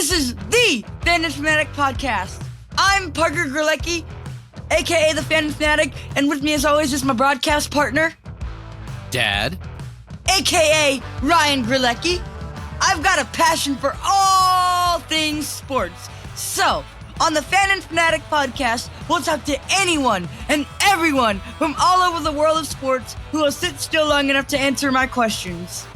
This is the Fan Fanatic Podcast. I'm Parker Gerlecki, aka the Fan Fanatic, and with me as always is my broadcast partner, Dad, aka Ryan Gerlecki. I've got a passion for all things sports. So, on the Fan Fanatic Podcast, we'll talk to anyone and everyone from all over the world of sports who will sit still long enough to answer my questions.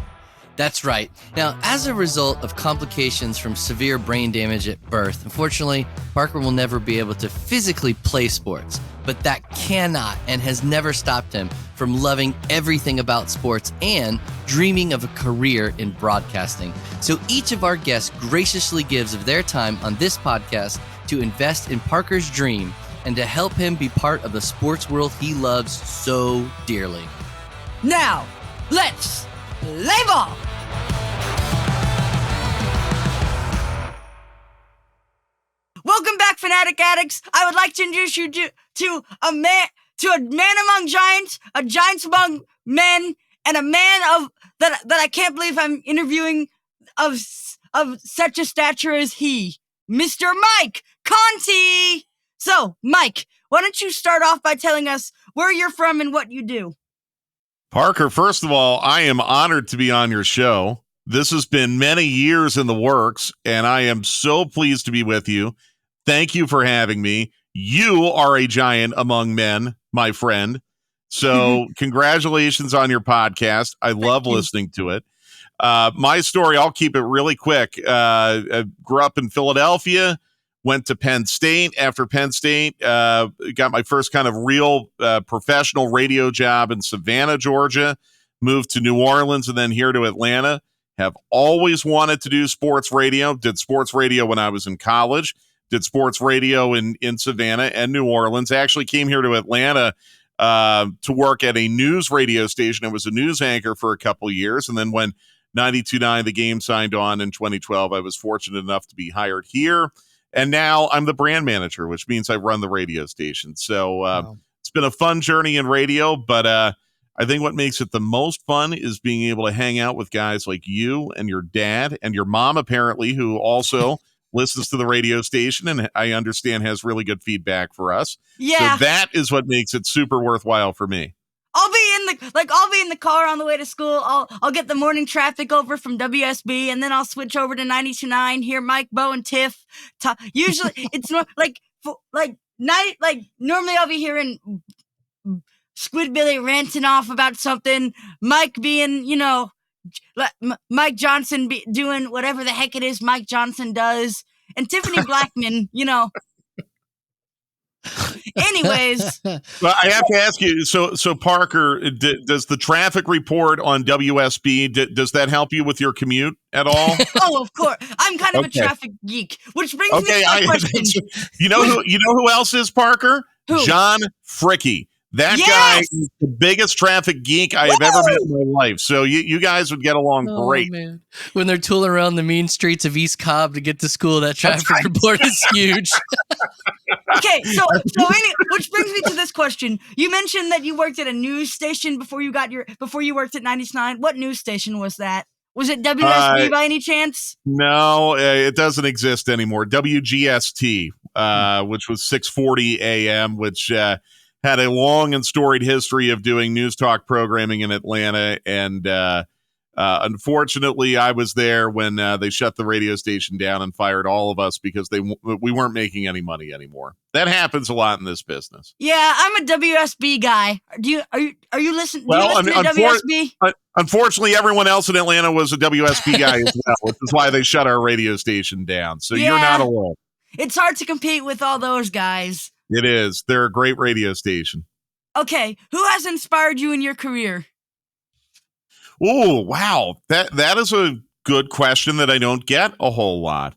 that's right. Now, as a result of complications from severe brain damage at birth, unfortunately, Parker will never be able to physically play sports, but that cannot and has never stopped him from loving everything about sports and dreaming of a career in broadcasting. So each of our guests graciously gives of their time on this podcast to invest in Parker's dream and to help him be part of the sports world he loves so dearly. Now, let's play ball! Welcome back, Fanatic Addicts. I would like to introduce you to a man among giants, a giant among men, and a man of that I can't believe I'm interviewing of such a stature as he, Mr. Mike Conti. So, Mike, why don't you start off by telling us where you're from and what you do? Parker, first of all, I am honored to be on your show. This has been many years in the works, and I am so pleased to be with you. Thank you for having me. You are a giant among men, my friend. So congratulations on your podcast. I love listening to it. My story, I'll keep it really quick. I grew up in Philadelphia, went to Penn State. After Penn State, got my first kind of real professional radio job in Savannah, Georgia, moved to New Orleans and then here to Atlanta. Have always wanted to do sports radio. Did sports radio when I was in college. Did sports radio in Savannah and New Orleans. Actually came here to Atlanta to work at a news radio station. I was a news anchor for a couple of years. And then when 92.9 The Game signed on in 2012, I was fortunate enough to be hired here. And now I'm the brand manager, which means I run the radio station. So wow. It's been a fun journey in radio, but I think what makes it the most fun is being able to hang out with guys like you and your dad and your mom, apparently, who also listens to the radio station and I understand has really good feedback for us. Yeah. So that is what makes it super worthwhile for me. I'll be in the car on the way to school. I'll get the morning traffic over from WSB, and then I'll switch over to 92.9. Hear Mike, Bo, and Tiff. Usually, it's normally I'll be hearing Squidbilly ranting off about something. Mike being, Mike Johnson doing whatever the heck it is Mike Johnson does, and Tiffany Blackman, Anyways, well, I have to ask you. So Parker, does the traffic report on WSB does that help you with your commute at all? Oh, of course. I'm kind of a traffic geek, which brings me to my question. You know who else is, Parker? Who? John Fricke. That Yes! guy is the biggest traffic geek I have ever met in my life. So you guys would get along great. Man. When they're tooling around the mean streets of East Cobb to get to school, that traffic report is huge. Okay, which brings me to this question. You mentioned that you worked at a news station before you worked at 99. What news station was that? Was it WSB by any chance? No, it doesn't exist anymore. WGST, which was 6:40 a.m., which had a long and storied history of doing news talk programming in Atlanta. And unfortunately, I was there when they shut the radio station down and fired all of us because we weren't making any money anymore. That happens a lot in this business. Yeah, I'm a WSB guy. Are you listening? Well, do you listen to WSB? Unfortunately, everyone else in Atlanta was a WSB guy as well, which is why they shut our radio station down. So You're not alone. It's hard to compete with all those guys. It is. They're a great radio station. Okay, who has inspired you in your career? Oh, wow. That is a good question that I don't get a whole lot.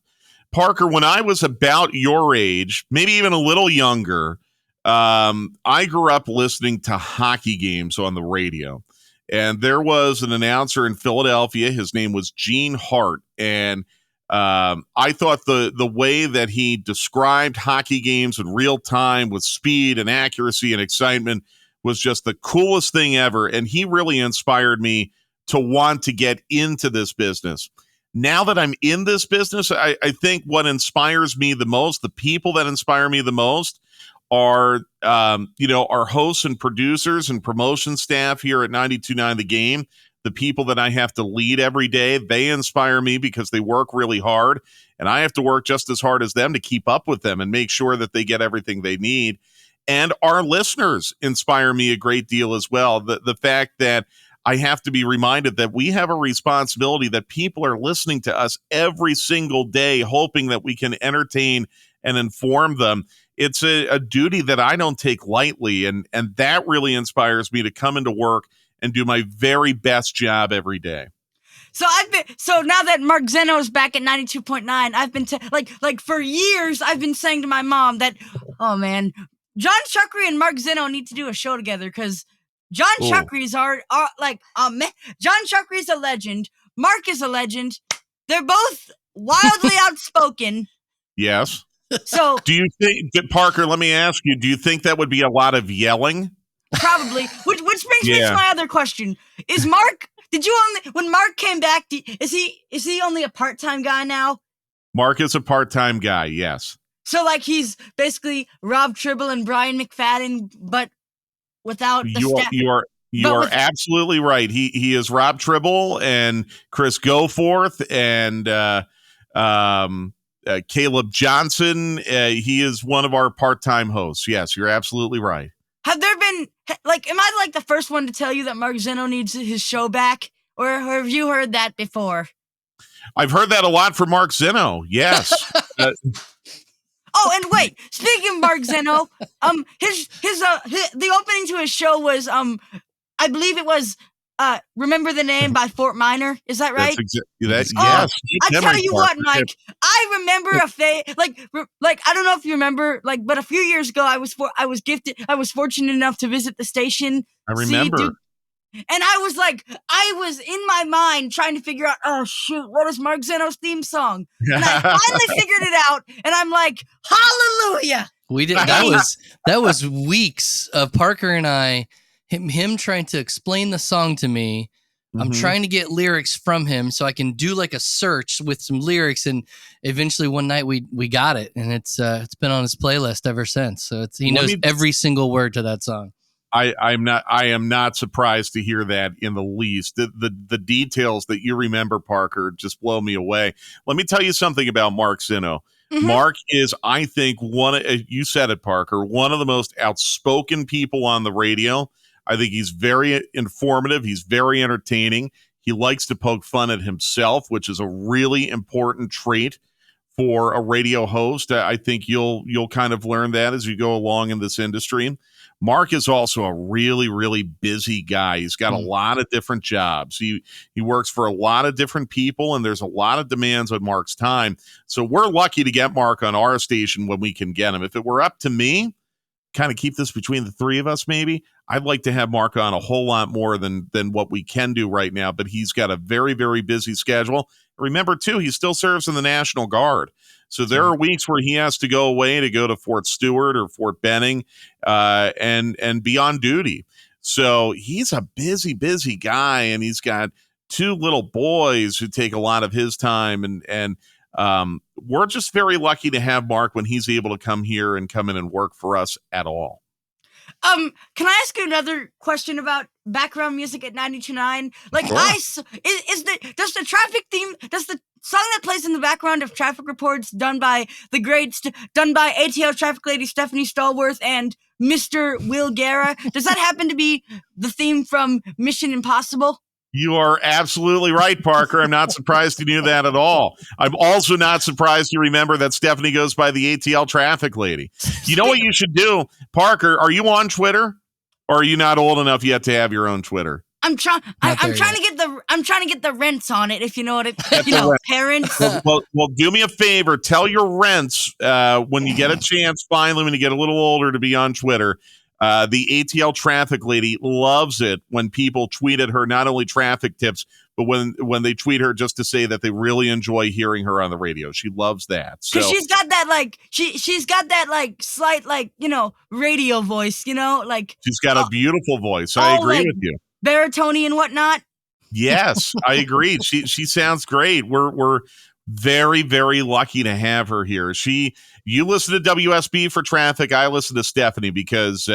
Parker, when I was about your age, maybe even a little younger, I grew up listening to hockey games on the radio. And there was an announcer in Philadelphia. His name was Gene Hart. And I thought the way that he described hockey games in real time with speed and accuracy and excitement was just the coolest thing ever. And he really inspired me to want to get into this business. now that I'm in this business, I think what inspires me the most, the people that inspire me the most are, our hosts and producers and promotion staff here at 92.9 The Game. The people that I have to lead every day, they inspire me because they work really hard, and I have to work just as hard as them to keep up with them and make sure that they get everything they need. And our listeners inspire me a great deal as well. The fact that I have to be reminded that we have a responsibility, that people are listening to us every single day, hoping that we can entertain and inform them. It's a duty that I don't take lightly, and that really inspires me to come into work and do my very best job every day. So now that Mark Zeno is back at 92.9, I've been for years I've been saying to my mom that, oh man, John Chuckery and Mark Zeno need to do a show together, because John Chuckery's John Chuckery's a legend. Mark is a legend. They're both wildly outspoken. Yes. So do you think, Parker, let me ask you, do you think that would be a lot of yelling? Probably. Which brings me to my other question. Is Mark, when Mark came back, is he only a part-time guy now? Mark is a part-time guy, yes. So he's basically Rob Tribble and Brian McFadden, but without the staff. You are absolutely right. He is Rob Tribble and Chris Goforth and Caleb Johnson. He is one of our part-time hosts. Yes, you're absolutely right. Have there been, am I the first one to tell you that Mark Zeno needs his show back? Or have you heard that before? I've heard that a lot from Mark Zeno, yes. Oh, and wait, speaking of Mark Zeno, the opening to his show was, I believe it was, Remember the Name by Fort Minor. Is that right? Yes. I tell you what, Mike, I remember I don't know if you remember, but a few years ago, I was fortunate enough to visit the station. I remember. And I was in my mind trying to figure out, oh shoot, what is Mark Zeno's theme song? And I finally figured it out, and I'm like, hallelujah. We did. That was weeks of Parker and I, him trying to explain the song to me. I'm trying to get lyrics from him so I can do a search with some lyrics, and eventually one night we got it, and it's been on his playlist ever since. So he knows every single word to that song. I am not surprised to hear that in the least. The details that you remember, Parker, just blow me away. Let me tell you something about Mark Zeno. Mark is, I think, you said it, Parker, one of the most outspoken people on the radio. I think he's very informative. He's very entertaining. He likes to poke fun at himself, which is a really important trait for a radio host. I think you'll kind of learn that as you go along in this industry. Mark is also a really, really busy guy. He's got a lot of different jobs. He works for a lot of different people, and there's a lot of demands on Mark's time. So we're lucky to get Mark on our station when we can get him. If it were up to me, kind of keep this between the three of us maybe, I'd like to have Mark on a whole lot more than what we can do right now, but he's got a very, very busy schedule. Remember, too, he still serves in the National Guard. So there are weeks where he has to go away to go to Fort Stewart or Fort Benning and be on duty. So he's a busy, busy guy, and he's got two little boys who take a lot of his time. And we're just very lucky to have Mark when he's able to come here and come in and work for us at all. Can I ask you another question about background music at 92.9? Sure. Does the traffic theme, does the song that plays in the background of traffic reports done by ATL traffic lady Stephanie Stallworth and Mr. Will Guerra, does that happen to be the theme from Mission Impossible? You are absolutely right, Parker. I'm not surprised you knew that at all. I'm also not surprised you remember that Stephanie goes by the ATL traffic lady. You know what you should do, Parker? Are you on Twitter, or are you not old enough yet to have your own Twitter? I'm trying to get the rents on it, if you know what it. Parents. Well, do me a favor. Tell your rents when you get a chance. Finally, when you get a little older, to be on Twitter. The ATL traffic lady loves it when people tweet at her not only traffic tips, but when they tweet her just to say that they really enjoy hearing her on the radio. She loves that. Because she's got that she's got that slight radio voice, she's got a beautiful voice. I agree with you. Baritone and whatnot. Yes, I agree. She sounds great. We're very, very lucky to have her here. You listen to WSB for traffic. I listen to Stephanie because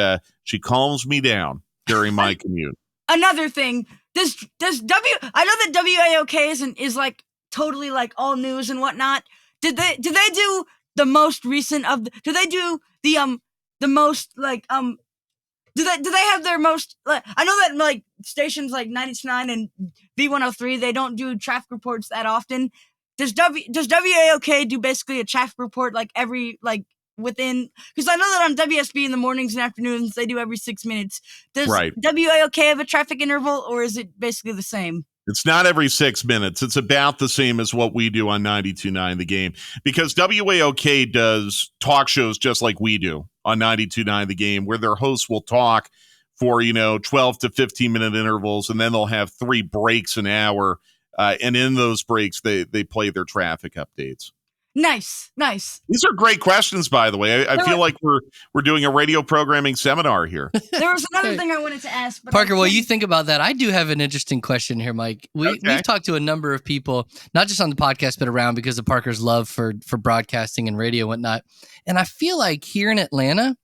she calms me down during my commute. Another thing, I know that WAOK is like totally like all news and whatnot. Do they do the most recent of do they do the most like do they have their most like, I know that like stations like 99 and V103 they don't do traffic reports that often. Does WAOK do basically a traffic report like every like within, because I know that on WSB in the mornings and afternoons they do every 6 minutes. Does WAOK have a traffic interval, or is it basically the same? It's not every 6 minutes. It's about the same as what we do on 92.9 The Game, because WAOK does talk shows just like we do on 92.9 The Game, where their hosts will talk for 12 to 15 minute intervals, and then they'll have 3 breaks an hour, and in those breaks they play their traffic updates. Nice. These are great questions, by the way. I feel like we're doing a radio programming seminar here. There was another thing I wanted to ask. But Parker, while you think about that, I do have an interesting question here, Mike. We've talked to a number of people, not just on the podcast, but around because of Parker's love for broadcasting and radio and whatnot. And I feel like here in Atlanta,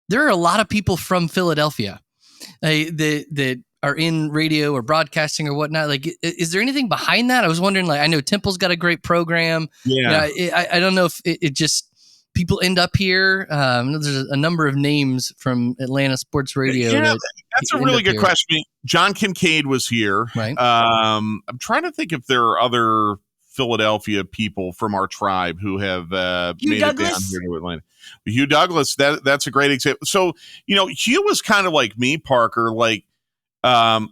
there are a lot of people from Philadelphia that are in radio or broadcasting or whatnot. Like, is there anything behind that? I was wondering, like, I know Temple's got a great program. Yeah. I don't know if it just people end up here. There's a number of names from Atlanta sports radio. Yeah, that's a really good question. John Kincaid was here. Right. I'm trying to think if there are other Philadelphia people from our tribe who have made it down here to Atlanta. Hugh Douglas, that's a great example. So, Hugh was kind of like me, Parker, like,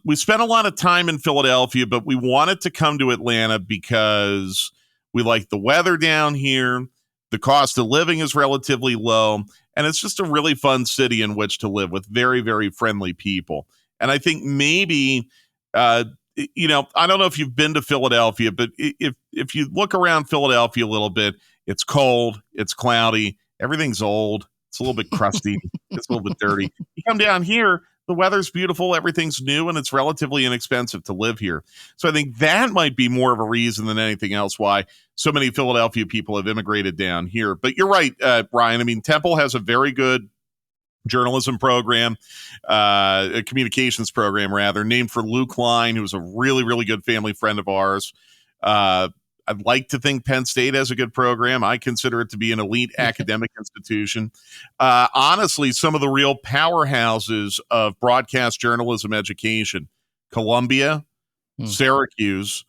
we spent a lot of time in Philadelphia, but we wanted to come to Atlanta because we like the weather down here. The cost of living is relatively low, and it's just a really fun city in which to live with very, very friendly people. And I think maybe, I don't know if you've been to Philadelphia, but if you look around Philadelphia a little bit, it's cold, it's cloudy, everything's old, it's a little bit crusty, it's a little bit dirty. You come down here, the weather's beautiful, everything's new, and it's relatively inexpensive to live here. So I think that might be more of a reason than anything else why so many Philadelphia people have immigrated down here. But you're right, Brian. I mean, Temple has a very good journalism program, a communications program, rather, named for Lou Klein, who's a really, really good family friend of ours. I'd like to think Penn State has a good program. I consider it to be an elite academic institution. Honestly, some of the real powerhouses of broadcast journalism education, Columbia, Syracuse,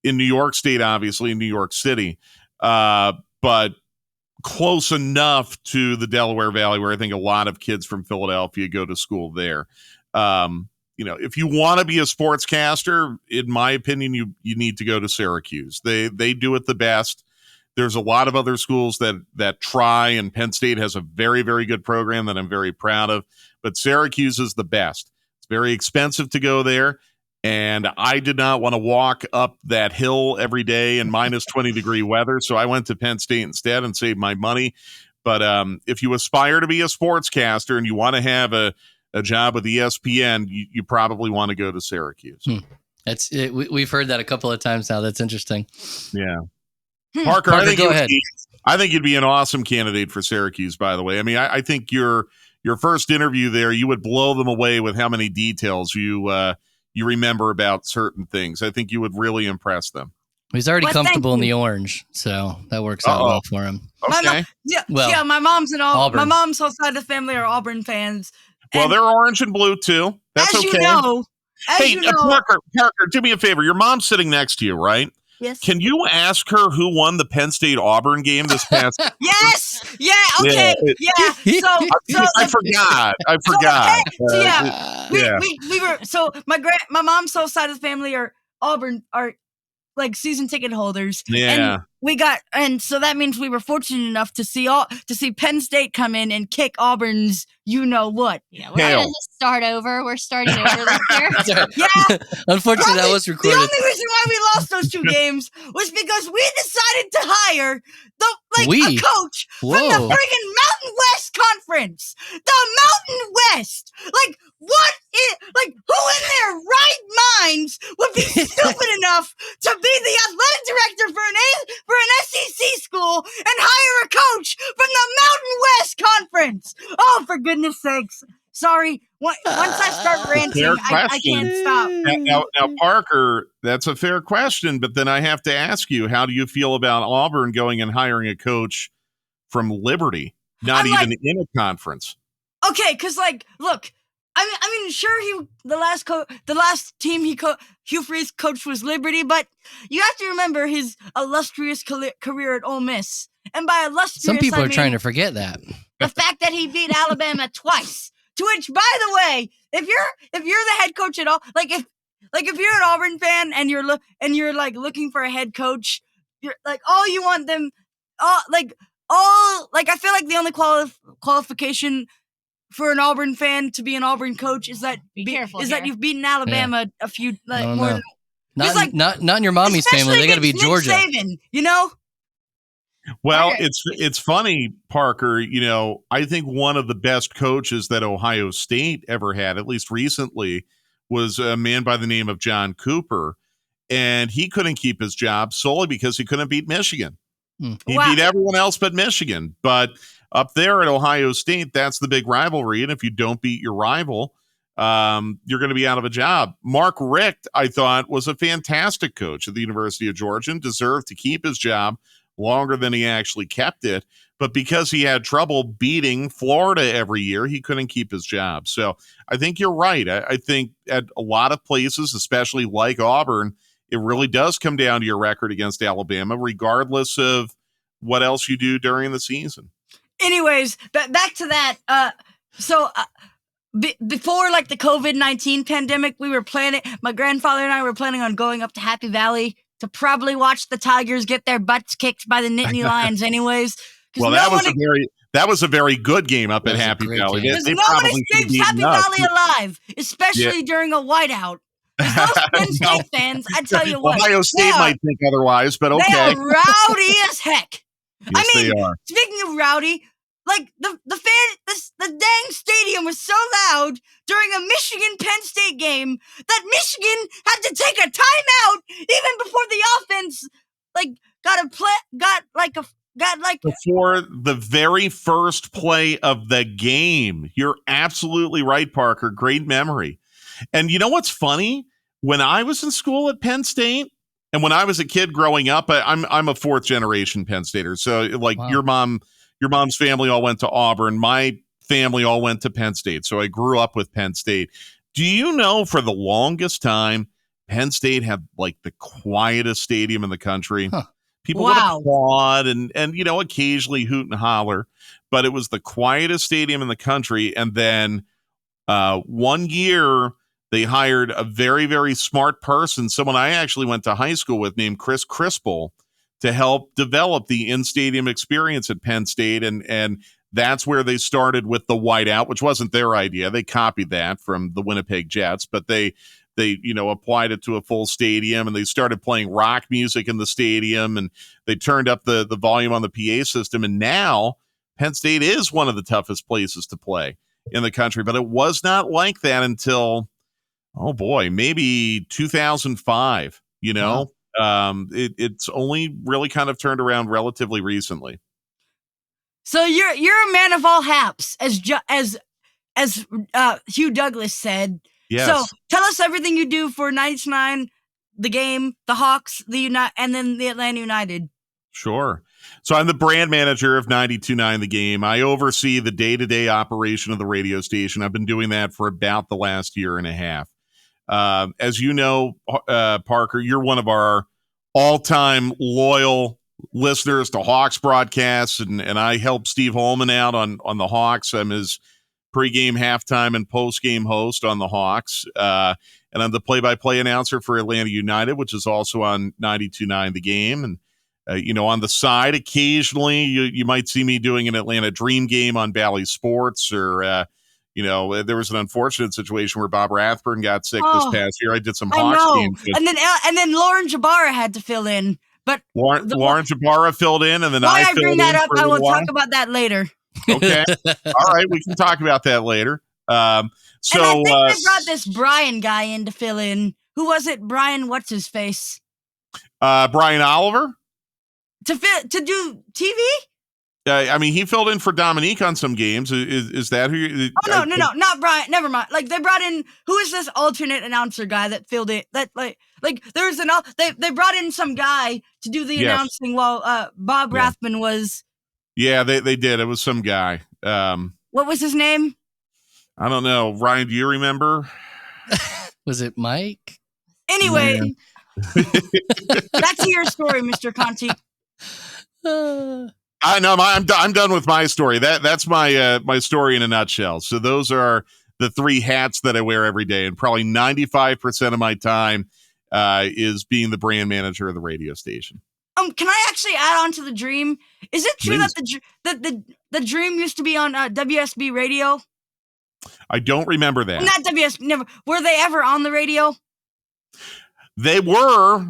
in New York State, obviously, in New York City, but close enough to the Delaware Valley where I think a lot of kids from Philadelphia go to school there. If you want to be a sportscaster, in my opinion, you need to go to Syracuse. They do it the best. There's a lot of other schools that try, and Penn State has a very, very good program that I'm very proud of. But Syracuse is the best. It's very expensive to go there, and I did not want to walk up that hill every day in minus 20-degree weather, so I went to Penn State instead and saved my money. But if you aspire to be a sportscaster and you want to have a job with ESPN, you probably want to go to Syracuse. We've heard that a couple of times now. That's interesting. Yeah. Parker, go ahead. I think you'd be an awesome candidate for Syracuse, by the way. I mean, I think your first interview there, you would blow them away with how many details you remember about certain things. I think you would really impress them. He's already comfortable in the orange, so that works out well for him. Okay. My mom's and Auburn. My mom's whole side of the family are Auburn fans. Well, they're orange and blue too. That's okay. Parker, do me a favor. Your mom's sitting next to you, right? Yes. Can you ask her who won the Penn State Auburn game this past? Yes. Yeah. Okay. Yeah. So I forgot. We were my mom's whole side of the family are Auburn like season ticket holders. Yeah. And so that means we were fortunate enough to see Penn State come in and kick Auburn's you know what. Yeah, we're gonna start over. We're starting over this year. Yeah. Unfortunately, that was recorded. The only reason why why we lost those 2 games was because we decided to hire a coach from the Whoa. friggin' Mountain West Conference. The Mountain West. Like, who in their right minds would be stupid enough to be the athletic director for an SEC school and hire a coach from the Mountain West Conference? Oh, for goodness sakes. Sorry. Once I start ranting, I can't stop. Now, Parker, that's a fair question, but then I have to ask you, how do you feel about Auburn going and hiring a coach from Liberty, not even in a conference? Okay, because look, I mean, sure, the last team Hugh Freeze coached was Liberty, but you have to remember his illustrious career at Ole Miss, and by illustrious, some people I are mean trying to forget that. the fact that he beat Alabama twice. To which, by the way, if you're the head coach at all, if you're an Auburn fan and you're looking for a head coach, you're all you want them, I feel like the only qualification for an Auburn fan to be an Auburn coach is that that you've beaten Alabama a few more than not in your mommy's family. They got to be Georgia. Saban, you know. Well, it's funny, Parker. I think one of the best coaches that Ohio State ever had, at least recently, was a man by the name of John Cooper, and he couldn't keep his job solely because he couldn't beat Michigan. He beat everyone else but Michigan. But up there at Ohio State, that's the big rivalry, and if you don't beat your rival, you're going to be out of a job. Mark Richt, I thought, was a fantastic coach at the University of Georgia and deserved to keep his job longer than he actually kept it. But because he had trouble beating Florida every year, he couldn't keep his job. So I think you're right. I think at a lot of places, especially like Auburn, it really does come down to your record against Alabama, regardless of what else you do during the season. Anyways, back to that. Before the COVID-19 pandemic, my grandfather and I were planning on going up to Happy Valley to probably watch the Tigers get their butts kicked by the Nittany Lions anyways. Well, that was a very good game up at Happy Valley. Because nobody escapes Happy Valley alive, especially during a whiteout. Those Penn State fans, I tell you what. Ohio State might think otherwise, but okay. They are rowdy as heck. Yes, they are. Speaking of rowdy, the dang stadium was so loud during a Michigan-Penn State game that Michigan had to take a timeout even before the offense before the very first play of the game. You're absolutely right, Parker. Great memory. And you know what's funny? When I was in school at Penn State, and when I was a kid growing up, I'm a fourth generation Penn Stater. So Wow. your mom's family all went to Auburn. My family all went to Penn State. So I grew up with Penn State. Do you know for the longest time, Penn State had the quietest stadium in the country? Huh. People would applaud and occasionally hoot and holler, but it was the quietest stadium in the country. And then one year they hired a very, very smart person, someone I actually went to high school with, named Chris Crispell, to help develop the in-stadium experience at Penn State. And that's where they started with the whiteout, which wasn't their idea. They copied that from the Winnipeg Jets, but they applied it to a full stadium, and they started playing rock music in the stadium, and they turned up the volume on the PA system. And now Penn State is one of the toughest places to play in the country, but it was not like that until, maybe 2005, Wow. It's only really kind of turned around relatively recently. So you're a man of all haps, as Hugh Douglas said. Yes. So tell us everything you do for 99, the game, the Hawks, and then the Atlanta United. Sure. So I'm the brand manager of 92.9 The Game. I oversee the day-to-day operation of the radio station. I've been doing that for about the last year and a half. As you know, Parker, you're one of our all-time loyal listeners to Hawks broadcasts, and I help Steve Holman out on the Hawks. I'm his pregame, halftime, and postgame host on the Hawks. And I'm the play-by-play announcer for Atlanta United, which is also on 92.9 The Game. And, on the side, occasionally you might see me doing an Atlanta Dream Game on Bally Sports, or, There was an unfortunate situation where Bob Rathburn got sick this Oh, past year. I did some I Hawks know. games. And then Lauren Jabara had to fill in. But Lauren Jabara filled in, and then why I I filled bring in that up, for a I little will while. talk about that later. Okay. All right. We can talk about that later. And I think they brought this Brian guy in to fill in. Who was it? Brian, what's his face? Brian Oliver? To do TV? I mean, he filled in for Dominique on some games. Is that who? No, not Brian. Never mind. Like they brought in, who is this alternate announcer guy that filled in? That like there's they brought in some guy to do the announcing while Bob Rathman was. Yeah, they did. It was some guy. What was his name? I don't know. Ryan, do you remember? Was it Mike? Anyway, back to your story, Mr. Conti. I know. I'm done with my story. That's my story in a nutshell. So those are the three hats that I wear every day, and probably 95% of my time is being the brand manager of the radio station. Can I actually add on to the dream? Is it true that the dream used to be on WSB radio? I don't remember that. Not WSB. Never. Were they ever on the radio? They were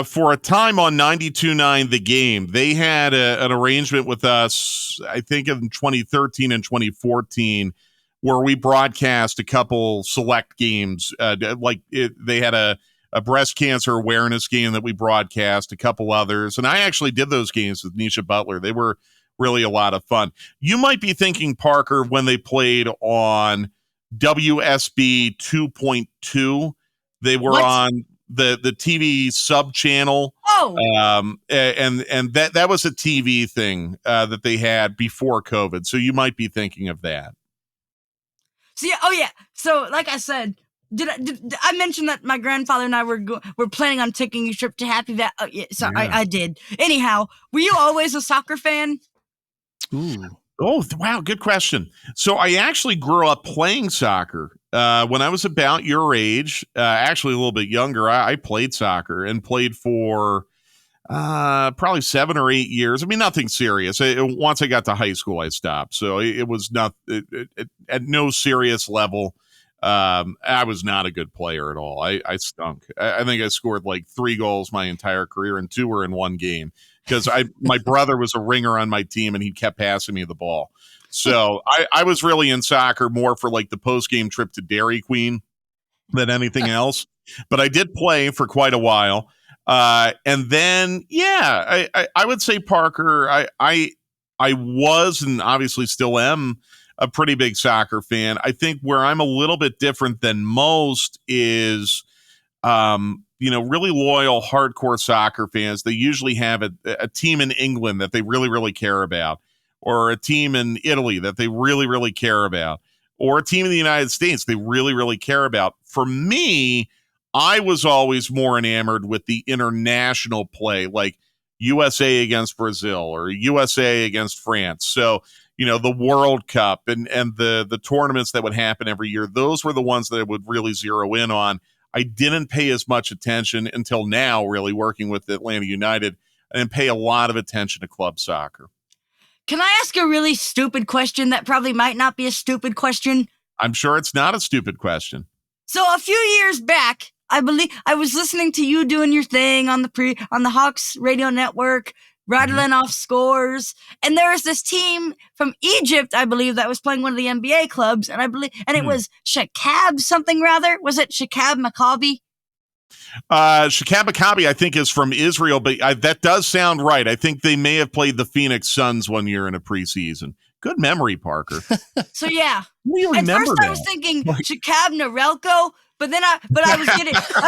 for a time on 92.9 The Game. They had an arrangement with us, I think in 2013 and 2014, where we broadcast a couple select games. They had a breast cancer awareness game that we broadcast, a couple others. And I actually did those games with Nisha Butler. They were really a lot of fun. You might be thinking, Parker, when they played on WSB 2.2, they were on the TV sub channel. And that was a TV thing that they had before COVID. So you might be thinking of that. So like I said, did I mention that my grandfather and I were planning on taking a trip to Happy Valley? Oh, yeah, so yeah. I did. Anyhow, were you always a soccer fan? Ooh. Oh, wow. Good question. So I actually grew up playing soccer. When I was about your age, actually a little bit younger, I played soccer and played for probably 7 or 8 years. I mean, nothing serious. Once I got to high school, I stopped. So it was not at no serious level. I was not a good player at all. I stunk. I think I scored like 3 goals my entire career, and 2 were in one game because my brother was a ringer on my team and he kept passing me the ball. So I was really in soccer more for like the post-game trip to Dairy Queen than anything else. But I did play for quite a while. And then, I would say, Parker, I was and obviously still am a pretty big soccer fan. I think where I'm a little bit different than most is, really loyal, hardcore soccer fans. They usually have a team in England that they really, really care about, or a team in Italy that they really, really care about, or a team in the United States they really, really care about. For me, I was always more enamored with the international play, like USA against Brazil or USA against France. So, the World Cup and the tournaments that would happen every year, those were the ones that I would really zero in on. I didn't pay as much attention until now, really working with Atlanta United. I didn't pay a lot of attention to club soccer. Can I ask a really stupid question that probably might not be a stupid question? I'm sure it's not a stupid question. So a few years back, I believe I was listening to you doing your thing on the Hawks radio network, rattling off scores, and there was this team from Egypt, I believe, that was playing one of the NBA clubs, and it was Shakab something rather. Was it Shakab Maccabi? Shakab Maccabi, I think, is from Israel, but that does sound right. I think they may have played the Phoenix Suns one year in a preseason. Good memory, Parker. So yeah, at first I was thinking Shakab Narelko, but then I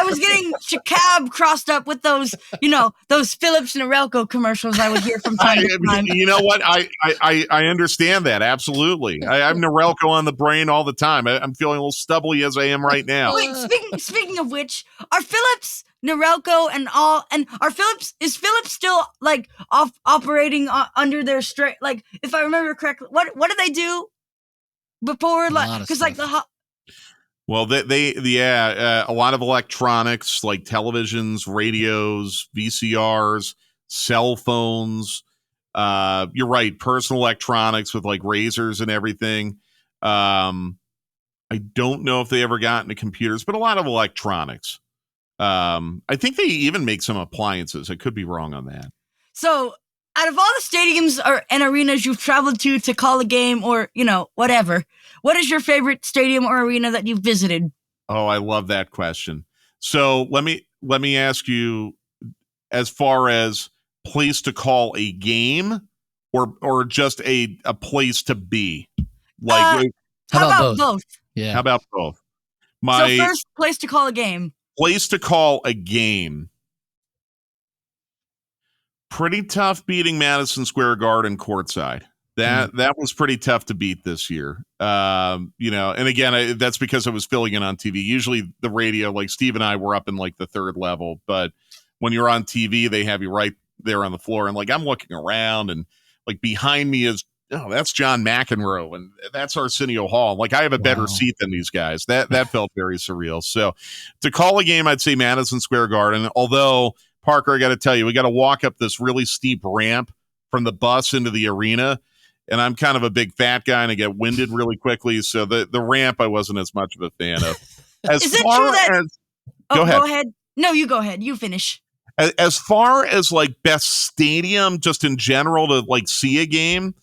was getting Shakab crossed up with those Phillips Narelko commercials I would hear from time to time. You know what? I understand that absolutely. I'm Narelko on the brain all the time. I'm feeling a little stubbly as I am right now. Wait, speaking of which, are Phillips, Narelko, is Phillips still like operating under their straight? Like, if I remember correctly, what did they do before? Like, because like well, a lot of electronics like televisions, radios, VCRs, cell phones. You're right, personal electronics with like razors and everything. I don't know if they ever got into computers, but a lot of electronics. I think they even make some appliances. I could be wrong on that. So, out of all the stadiums and arenas you've traveled to call a game or, whatever, what is your favorite stadium or arena that you've visited? Oh, I love that question. So let me ask you, as far as place to call a game or just a place to be? Like, how about both? Yeah. How about both? So first, place to call a game. Place to call a game. Pretty tough beating Madison Square Garden courtside. That was pretty tough to beat this year. And again, that's because I was filling in on TV. Usually the radio, like Steve and I were up in like the third level, but when you're on TV, they have you right there on the floor. And like, I'm looking around and like behind me is, that's John McEnroe and that's Arsenio Hall. Like I have a better seat than these guys. That felt very surreal. So to call a game, I'd say Madison Square Garden, although Parker, I got to tell you, we got to walk up this really steep ramp from the bus into the arena. And I'm kind of a big fat guy and I get winded really quickly. So the ramp I wasn't as much of a fan of. Is it true that... Go ahead. No, you go ahead. You finish. As far as like best stadium, just in general to like see a game,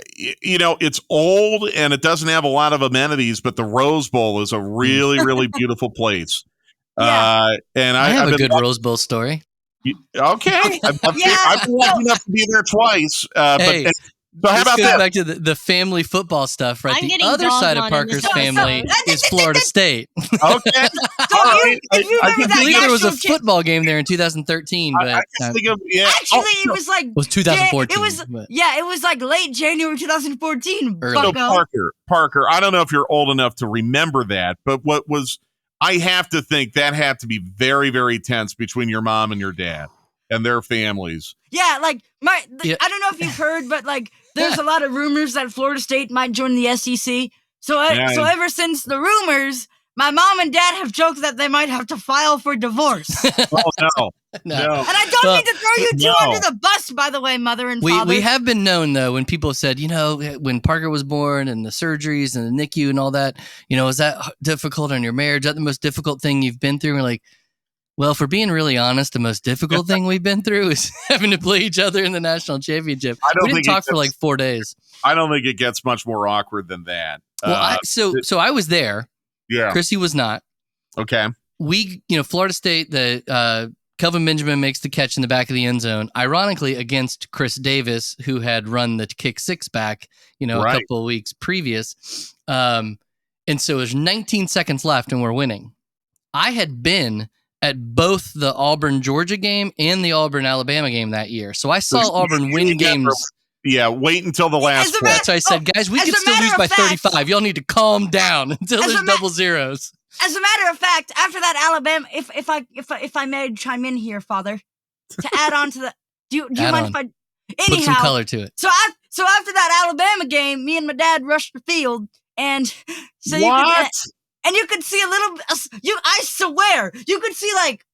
it's old and it doesn't have a lot of amenities, but the Rose Bowl is a really, really beautiful place. Yeah. And I have a good Rose Bowl story. Okay. I've been lucky enough to be there twice. So how about that? Back to the family football stuff, right? The other side of Parker's family is Florida State. Okay. I believe there was a football game there in 2013, but it was like it was 2014. It was like late January 2014. So Parker, I don't know if you're old enough to remember that, but I have to think that had to be very, very tense between your mom and your dad and their families. Yeah, like I don't know if you've heard, but like there's a lot of rumors that Florida State might join the SEC. So ever since the rumors, my mom and dad have joked that they might have to file for divorce. No. And I don't mean to throw you two under the bus, by the way, mother and father. We have been known, though, when people said, when Parker was born and the surgeries and the NICU and all that, is that difficult on your marriage? Is that the most difficult thing you've been through? And we're like, well, for being really honest, the most difficult thing we've been through is having to play each other in the national championship. We didn't talk for like 4 days. I don't think it gets much more awkward than that. Well, so I was there. Yeah. Chrissy was not. Okay. We, Florida State, the Kelvin Benjamin makes the catch in the back of the end zone, ironically against Chris Davis, who had run the kick six back, a couple of weeks previous. And so there's 19 seconds left and we're winning. I had been at both the Auburn-Georgia game and the Auburn-Alabama game that year. So I saw Auburn win games. Yeah, wait until the last play. That's why I said, guys, we can still lose by 35. Y'all need to calm down until there's double zeros. As a matter of fact, after that Alabama, if I may chime in here, Father, to add on to the, do you mind if I? Anyhow, put some color to it. So after that Alabama game, me and my dad rushed the field, and so you could see a little. I swear, you could see like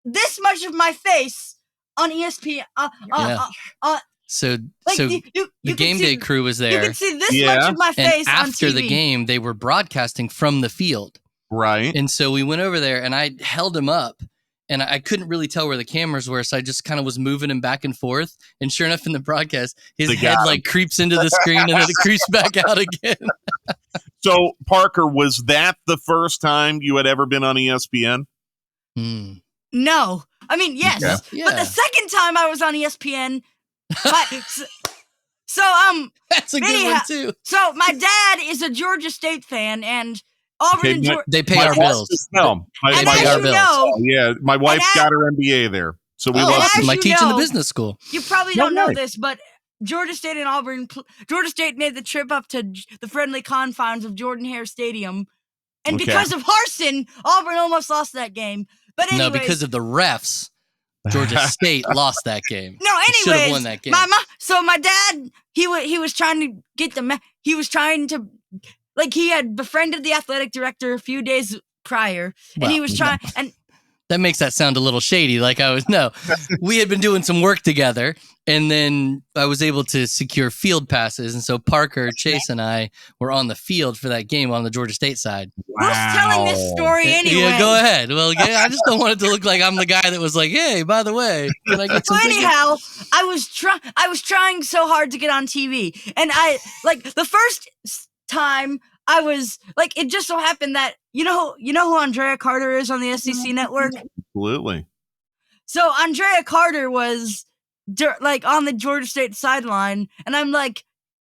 this much of my face on ESPN. So the game day crew was there. You could see this much of my face and on TV. After the game, they were broadcasting from the field. Right. And so we went over there and I held him up and I couldn't really tell where the cameras were. So I just kind of was moving him back and forth. And sure enough, in the broadcast, his head like creeps into the screen and then it creeps back out again. So Parker, was that the first time you had ever been on ESPN? No. I mean, yes. Yeah. But the second time I was on ESPN, that's a good one too. So my dad is a Georgia State fan and Auburn and Georgia. They pay our bills. My wife got her MBA there. So we love my teaching the business school. You probably don't know this, but Georgia State and Auburn, Georgia State made the trip up to the friendly confines of Jordan-Hare Stadium. And because of Harsin, Auburn almost lost that game. But anyways, no, because of the refs, Georgia State lost that game. No, anyways, should have won that game. My dad, he was trying to get he had befriended the athletic director a few days prior, and he was trying, and That makes that sound a little shady. We had been doing some work together, and then I was able to secure field passes. And so Parker, Chase, and I were on the field for that game on the Georgia State side. Who's telling this story anyway? Yeah, go ahead. Well, I just don't want it to look like I'm the guy that was like, hey, by the way, can I get some tickets? Anyhow, I was trying so hard to get on TV, and the first time I was like, it just so happened that you know who Andrea Carter is on the SEC network? Absolutely. So Andrea Carter was on the Georgia State sideline, and I'm like,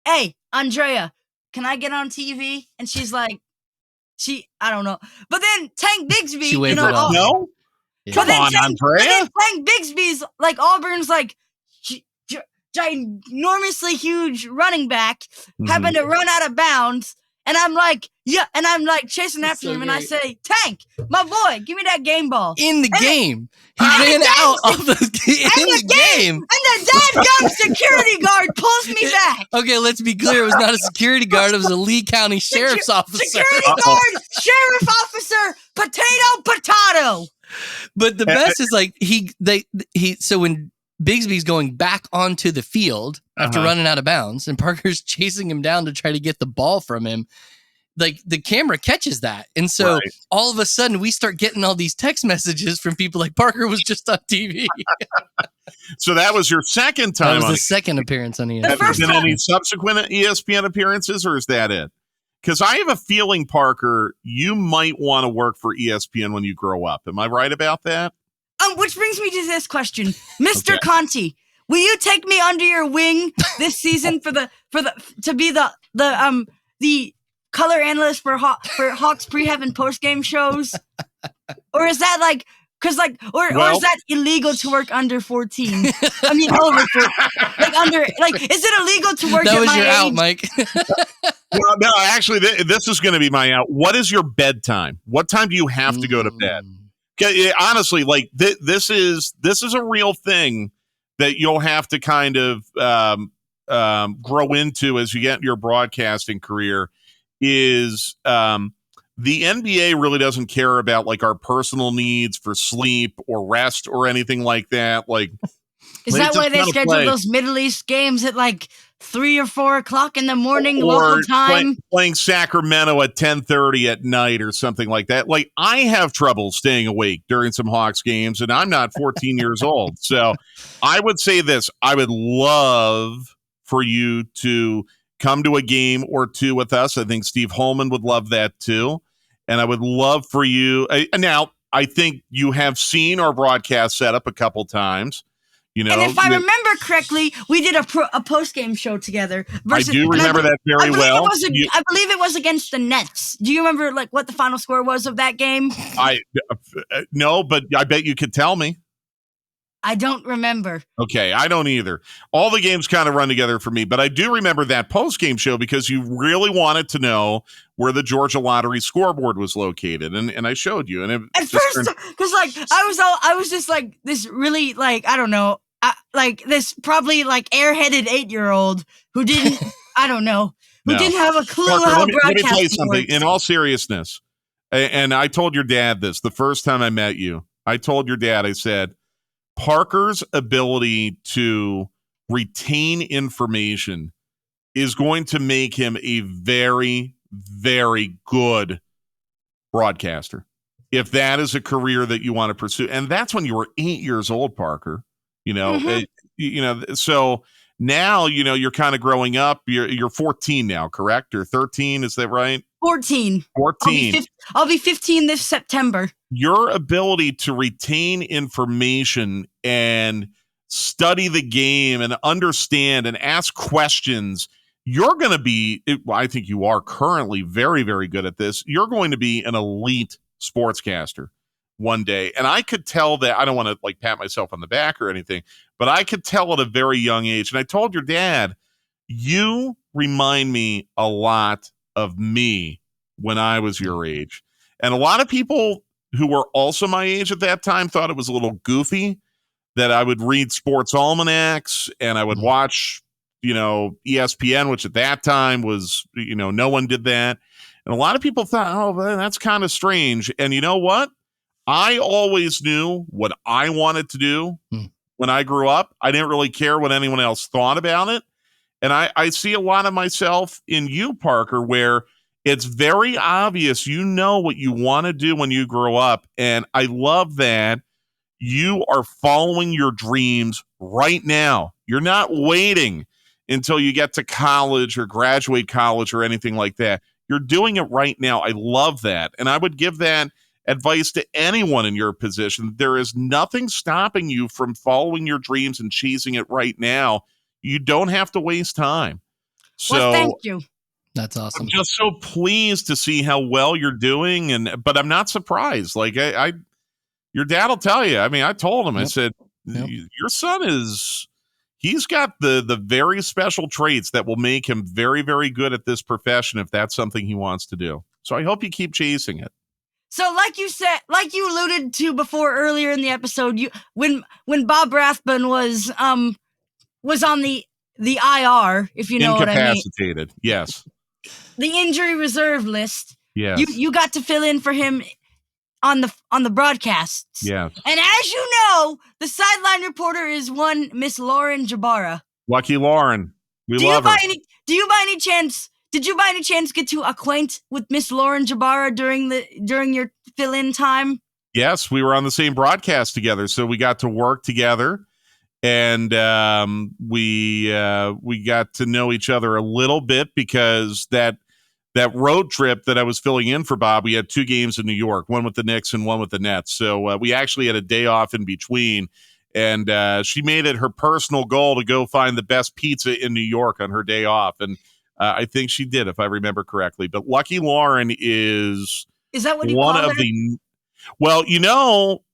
hey, Andrea, can I get on TV? And she's like, I don't know. But then Tank Bigsby, she waved it off. No? Yeah. Come on, Andrea. But then Tank Bigsby's like Auburn's like ginormously huge running back happened to run out of bounds. And I'm like, chasing after him, and I say, Tank, my boy, give me that game ball. In the game. He ran out of the game. And the dadgum security guard pulls me back. Okay, let's be clear. It was not a security guard. It was a Lee County Sheriff's officer. Security guard, sheriff officer, potato. But the best is like, so when Bigsby's going back onto the field after running out of bounds, and Parker's chasing him down to try to get the ball from him. Like the camera catches that. And so all of a sudden we start getting all these text messages from people like Parker was just on TV. So that was your second time. That was the second appearance on ESPN. Have there been any subsequent ESPN appearances, or is that it? Because I have a feeling, Parker, you might want to work for ESPN when you grow up. Am I right about that? Which brings me to this question. Mr. Conti, will you take me under your wing this season to be the color analyst for Hawks pre-have and post-game shows? Or is that or is that illegal to work under 14? I mean, over 14. Is it illegal to work that at was my your age? out, Mike. Well, no, actually, this is going to be my out. What is your bedtime? What time do you have to go to bed? Honestly, this is a real thing that you'll have to kind of grow into as you get your broadcasting career. Is the NBA really doesn't care about like our personal needs for sleep or rest or anything like that. Like, is that why they schedule those Middle East games at like 3 or 4 o'clock in the morning local time? Playing Sacramento at 10:30 at night or something like that. Like, I have trouble staying awake during some Hawks games, and I'm not 14 years old. So I would say this. I would love for you to come to a game or two with us. I think Steve Holman would love that too. And I would love for you. Now, I think you have seen our broadcast setup a couple times. You know, and if I remember correctly, we did a post-game show together. I do remember that very well. I believe it was against the Nets. Do you remember like what the final score was of that game? No, but I bet you could tell me. I don't remember. Okay, I don't either. All the games kind of run together for me, but I do remember that post-game show because you really wanted to know where the Georgia Lottery scoreboard was located, and I showed you. And at first, because I was just like this really like I don't know, like this probably like airheaded 8-year-old who didn't I don't know who didn't have a clue Parker, how let me tell you broadcasting something. works. In all seriousness, and I told your dad this the first time I met you. I told your dad, I said, Parker's ability to retain information is going to make him a very, very good broadcaster. If that is a career that you want to pursue, and that's when you were 8 years old, Parker, so now, you're kind of growing up. You're 14 now, correct? Or 13, is that right? 14. I'll be 15 this September. Your ability to retain information and study the game and understand and ask questions, you're going to be, I think you are currently very, very good at this. You're going to be an elite sportscaster one day. And I could tell that. I don't want to like pat myself on the back or anything, but I could tell at a very young age. And I told your dad, you remind me a lot of me when I was your age. And a lot of people who were also my age at that time thought it was a little goofy that I would read sports almanacs and I would watch, ESPN, which at that time was, no one did that. And a lot of people thought, oh, that's kind of strange. And you know what? I always knew what I wanted to do when I grew up. I didn't really care what anyone else thought about it. And I see a lot of myself in you, Parker, where it's very obvious you know what you want to do when you grow up. And I love that you are following your dreams right now. You're not waiting until you get to college or graduate college or anything like that. You're doing it right now. I love that. And I would give that advice to anyone in your position. There is nothing stopping you from following your dreams and chasing it right now. You don't have to waste time. So Well, thank you. That's awesome. I'm just so pleased to see how well you're doing. But I'm not surprised. Like I your dad will tell you. I mean, I told him, I said, your son he's got the very special traits that will make him very, very good at this profession if that's something he wants to do. So I hope you keep chasing it. So, like you said, like you alluded to before earlier in the episode, when Bob Rathbun was on the IR, if you know what I mean, incapacitated. Yes, the injury reserve list. Yes, you got to fill in for him on the broadcasts. Yes, and as you know, the sideline reporter is one Miss Lauren Jabara. Lucky Lauren, we love her. Did you by any chance get to acquaint with Miss Lauren Jabara during your fill-in time? Yes, we were on the same broadcast together, so we got to work together, and we got to know each other a little bit because that road trip that I was filling in for Bob, we had 2 games in New York, one with the Knicks and one with the Nets. So we actually had a day off in between, and she made it her personal goal to go find the best pizza in New York on her day off, and I think she did, if I remember correctly. But Lucky Lauren is that what you one call of her? Well,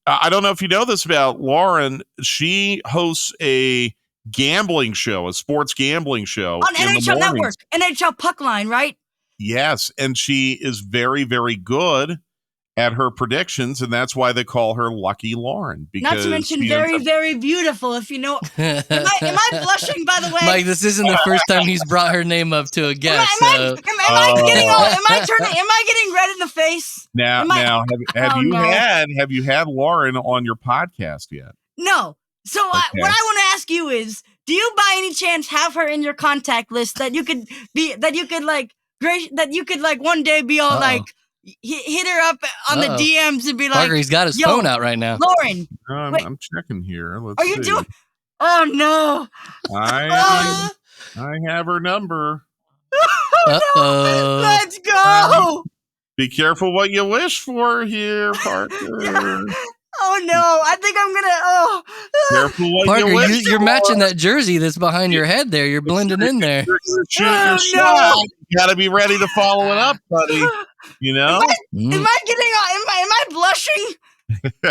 I don't know if you know this about Lauren. She hosts a gambling show, a sports gambling show on in NHL the mornings. Network, NHL Puckline, right? Yes, and she is very, very good at her predictions, and that's why they call her Lucky Lauren. Because not to mention very, very beautiful. If you know, am I blushing? By the way, Mike, this isn't the first time he's brought her name up to a guest. Am I getting red in the face? Have you had Lauren on your podcast yet? No. So Okay. what I want to ask you is, do you by any chance have her in your contact list that you could one day be all like, hit her up on the DMs and be like, Parker, he's got his phone out right now. Lauren, I'm checking here. Are you doing? Oh no! I have her number. No. Let's go. Be careful what you wish for here, Parker. Oh no! I think I'm gonna. Careful what Parker, you wish you're for. matching that jersey that's behind your head there. You're blending in there. You're shooting your shot. You gotta be ready to follow it up, buddy. You know? Am I blushing?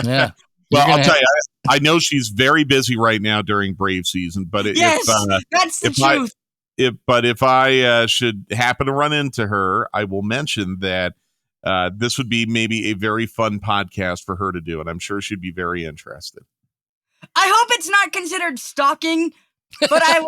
Yeah. Well, I'll tell you, I know she's very busy right now during Brave season, but that's the truth. If I should happen to run into her, I will mention that this would be maybe a very fun podcast for her to do, and I'm sure she'd be very interested. I hope it's not considered stalking, but I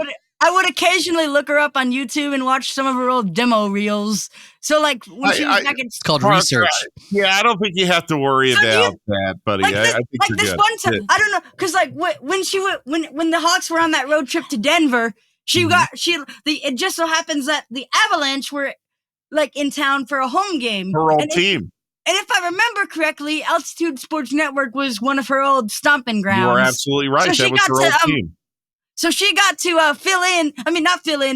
would occasionally look her up on YouTube and watch some of her old demo reels. So like when she was back in, it's called research. Yeah, I don't think you have to worry about that, buddy. I think you're this good. one time, I don't know, because like when the Hawks were on that road trip to Denver, it just so happens that the Avalanche were like in town for a home game. Her old team. And if I remember correctly, Altitude Sports Network was one of her old stomping grounds. You are absolutely right. So that was her old team. So she got to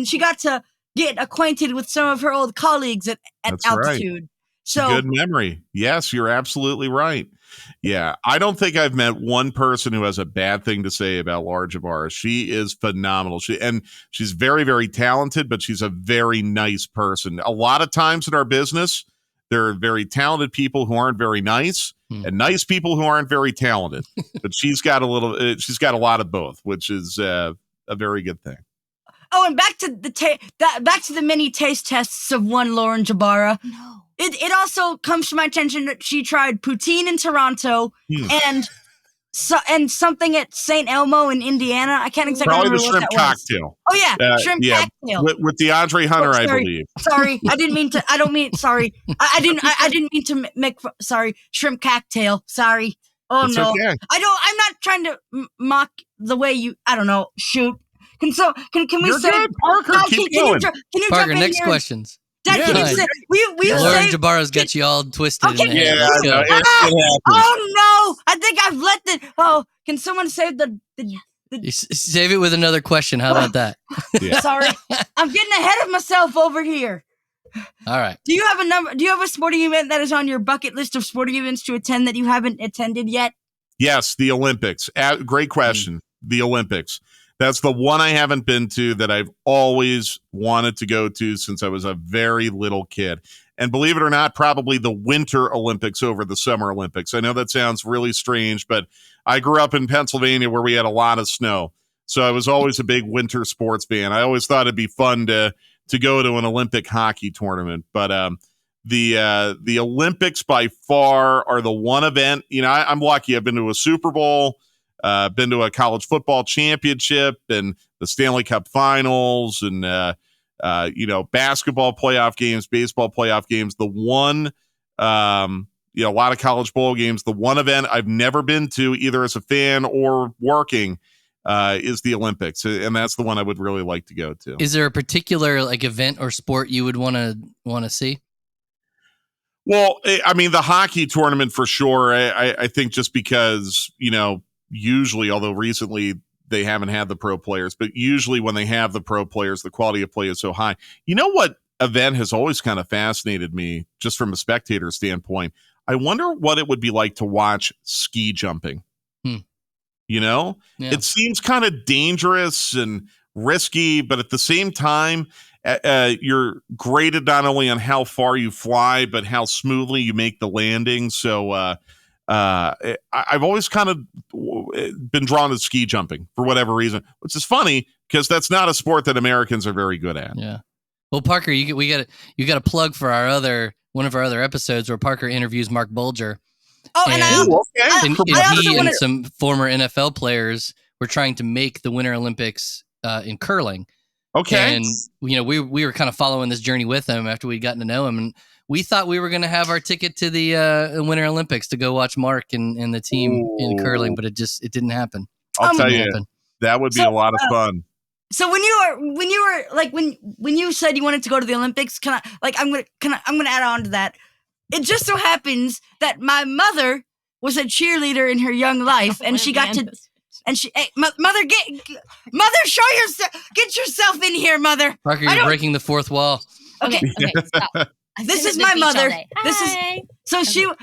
she got to get acquainted with some of her old colleagues at Altitude. Right. So good memory. Yes, you're absolutely right. Yeah, I don't think I've met one person who has a bad thing to say about Laura Jabara. She is phenomenal. She's very, very talented, but she's a very nice person. A lot of times in our business, there are very talented people who aren't very nice, and nice people who aren't very talented. But she's got a lot of both, which is a very good thing. Oh, and back to the many taste tests of one Lauren Jabara. No. It also comes to my attention that she tried poutine in Toronto and something at St. Elmo in Indiana. I can't exactly Probably the remember what shrimp that was. cocktail. Oh yeah, shrimp cocktail. With DeAndre Hunter, I sorry. believe. Sorry, I didn't mean to. I don't mean. Sorry, I didn't. I didn't mean to make. Sorry, shrimp cocktail. Sorry. Oh It's no, okay. I don't. I'm not trying to mock the way you. I don't know. Shoot. Can we You're say good, Parker? Dad, Keep can going. you Parker, jump in next here? questions. Dad, can you Yeah. say we Lauren say Jabara's got you all twisted Okay, in the head. Yeah, Let's I know. go. It happens. Oh no! I think I've let the. Oh, can someone save the You save it with another question. How about that? Yeah. Sorry, I'm getting ahead of myself over here. All right. Do you have a number? Do you have a sporting event that is on your bucket list of sporting events to attend that you haven't attended yet? Yes, the Olympics. Great question. The Olympics. That's the one I haven't been to that I've always wanted to go to since I was a very little kid. And believe it or not, probably the Winter Olympics over the Summer Olympics. I know that sounds really strange, but I grew up in Pennsylvania where we had a lot of snow. So I was always a big winter sports fan. I always thought it'd be fun to go to an Olympic hockey tournament. But the Olympics by far are the one event. You know, I'm lucky. I've been to a Super Bowl, been to a college football championship, and the Stanley Cup Finals, and basketball playoff games, baseball playoff games. The one, a lot of college bowl games. The one event I've never been to, either as a fan or working, is the Olympics, and that's the one I would really like to go to. Is there a particular event or sport you would want to see? Well, I mean, the hockey tournament for sure. I think just because, usually, although recently they haven't had the pro players, but usually when they have the pro players, the quality of play is so high. You know what event has always kind of fascinated me, just from a spectator standpoint? I wonder what it would be like to watch ski jumping. Yeah. It seems kind of dangerous and risky, but at the same time, you're graded not only on how far you fly, but how smoothly you make the landing. So I've always kind of been drawn to ski jumping for whatever reason, which is funny because that's not a sport that Americans are very good at. Yeah. Well, Parker, you got a plug for one of our other episodes where Parker interviews Mark Bulger. Oh, and he and some former NFL players were trying to make the Winter Olympics in curling. Okay. And we were kind of following this journey with him after we'd gotten to know him, and we thought we were going to have our ticket to the Winter Olympics to go watch Mark and the team in curling, but it didn't happen. I'll tell you, that would be a lot of fun. So when you said you wanted to go to the Olympics, I'm gonna add on to that. It just so happens that my mother was a cheerleader in her young life, and she got to. And mother, show yourself. Get yourself in here, mother. Parker, you're breaking the fourth wall. Okay, stop. This is my mother.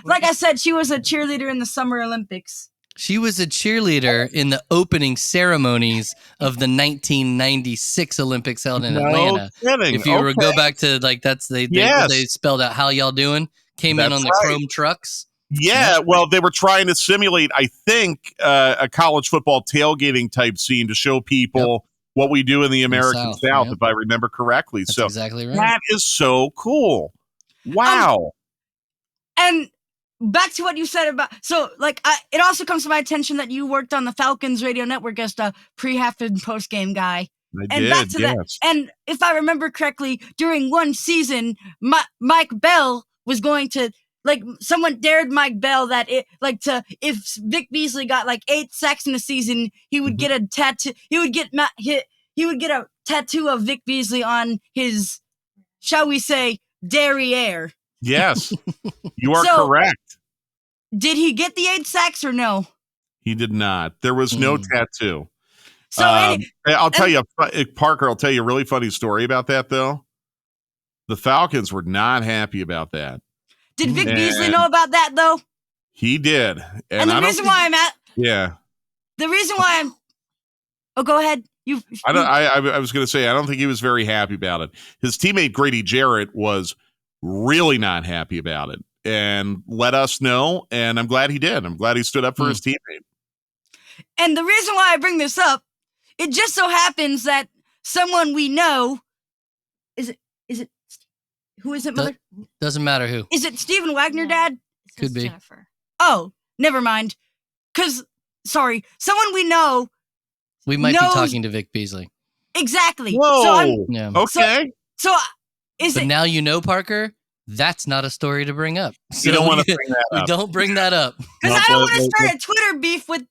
Like I said, she was a cheerleader in the Summer Olympics. She was a cheerleader in the opening ceremonies of the 1996 Olympics held in Atlanta. Kidding. If you were to go back to they spelled out how y'all doing. Came in on the chrome trucks. Yeah, well, they were trying to simulate, I think, a college football tailgating type scene to show people what we do in the American South, if I remember correctly. That's exactly right. That is so cool. Wow. And back to what you said about, it also comes to my attention that you worked on the Falcons radio network as the pre-half and post-game guy. That, and if I remember correctly, during one season, Mike Bell was going to, someone dared Mike Bell that if Vic Beasley got 8 sacks in a season, he would get a tattoo. He would get a tattoo of Vic Beasley on his, shall we say, derriere. Yes, you are correct. Did he get the 8 sacks or no? He did not. There was no tattoo. So I'll tell you, Parker, I'll tell you a really funny story about that, though. The Falcons were not happy about that. Did Vic Beasley know about that, though? He did. And the reason why I'm at... Yeah. The reason why I'm... Oh, go ahead. I was going to say, I don't think he was very happy about it. His teammate, Grady Jarrett, was really not happy about it and let us know, and I'm glad he did. I'm glad he stood up for his teammate. And the reason why I bring this up, it just so happens that someone we know... Is it... Who is it, Mother? Doesn't matter who. Is it Stephen Wagner, Dad? Could be. Jennifer. Oh, never mind. Because someone we know. We might be knows- talking to Vic Beasley. Exactly. Whoa. So Yeah. Okay. So is But it? now you know, Parker, that's not a story to bring up. So You don't want to bring that we up. don't bring that up. Because No, I don't but- want to start a Twitter beef with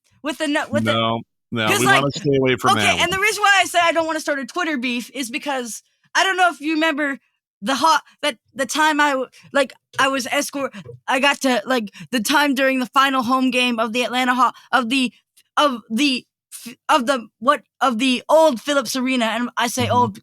No, we like- want to stay away from that. Okay, and the reason why I say I don't want to start a Twitter beef is because I don't know if you remember the time I was I got to like the time during the final home game of the Atlanta of the old Phillips Arena, and I say old,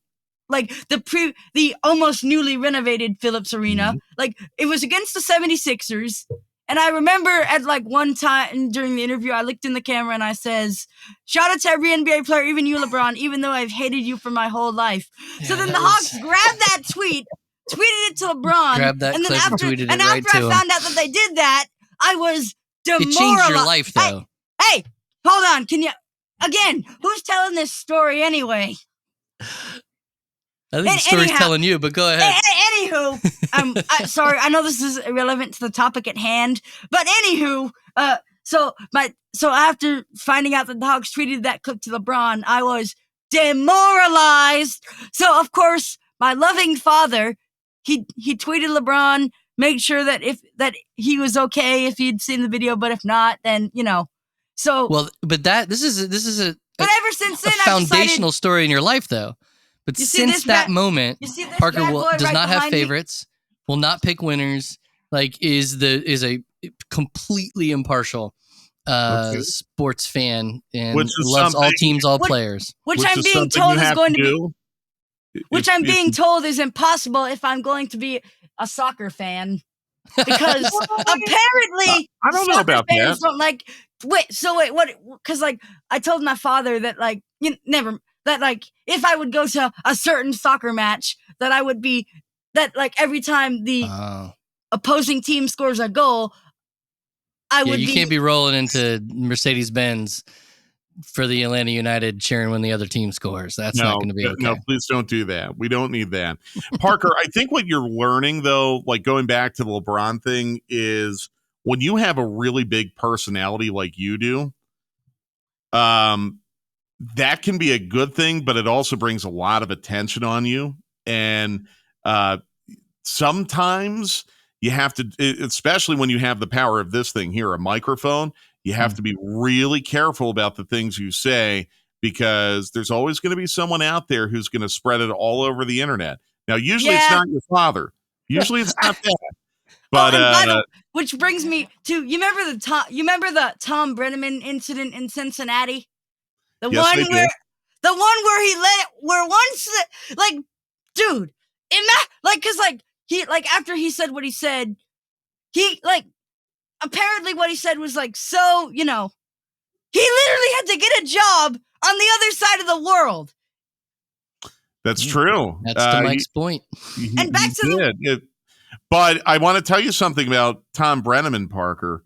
like the almost newly renovated Phillips Arena. Like it was against the 76ers. And I remember at like one time during the interview, I looked in the camera and I says, shout out to every NBA player, even you, LeBron, even though I've hated you for my whole life. So then the Hawks grabbed that tweeted it to LeBron. Grabbed that and then clip and after, tweeted it and right after to I him. found out that they did that, I was demoralized. It changed your life, though. Hey, hold on. Can you, again, who's telling this story anyway? I think the story's anyhow- telling you, but go ahead. Anywho, sorry, I know this is irrelevant to the topic at hand, but anywho, so after finding out that the Hawks tweeted that clip to LeBron, I was demoralized. So of course, my loving father, he tweeted LeBron, made sure that that he was okay if he'd seen the video, but if not, then So Well, but this is a but ever since then, foundational story in your life, though. But You see since this that bad- moment, you see this Parker bad boy does right not have behind me? favorites, will not pick winners, like is a completely impartial sports fan and Which is loves all something- teams, all Which- players. which I'm is being something told you is have going to be. do. Which If- I'm if- being told is impossible if I'm going to be a soccer fan. Because apparently I don't know soccer about fans that. don't like wait, what, because like I told my father that like if I would go to a certain soccer match that I would be that like every time the Oh. opposing team scores a goal, I Yeah, would you be can't be rolling into Mercedes-Benz for the Atlanta United cheering when the other team scores. That's not going to be okay. No, please don't do that. We don't need that. Parker, I think what you're learning, though, like going back to the LeBron thing, is when you have a really big personality like you do, that can be a good thing, but it also brings a lot of attention on you. And sometimes you have to, especially when you have the power of this thing here, a microphone, you have to be really careful about the things you say, because there's always going to be someone out there who's going to spread it all over the internet. Now, usually it's not your father. Usually it's not that. But which brings me to you remember the Tom Brenneman incident in Cincinnati? The Yes, I one do. where he let it where once like dude, cuz like he like after he said what he said, he like apparently what he said was like so, he literally had to get a job on the other side of the world. that's true. That's to Mike's point. And back to But I want to tell you something about Tom Brenneman, Parker.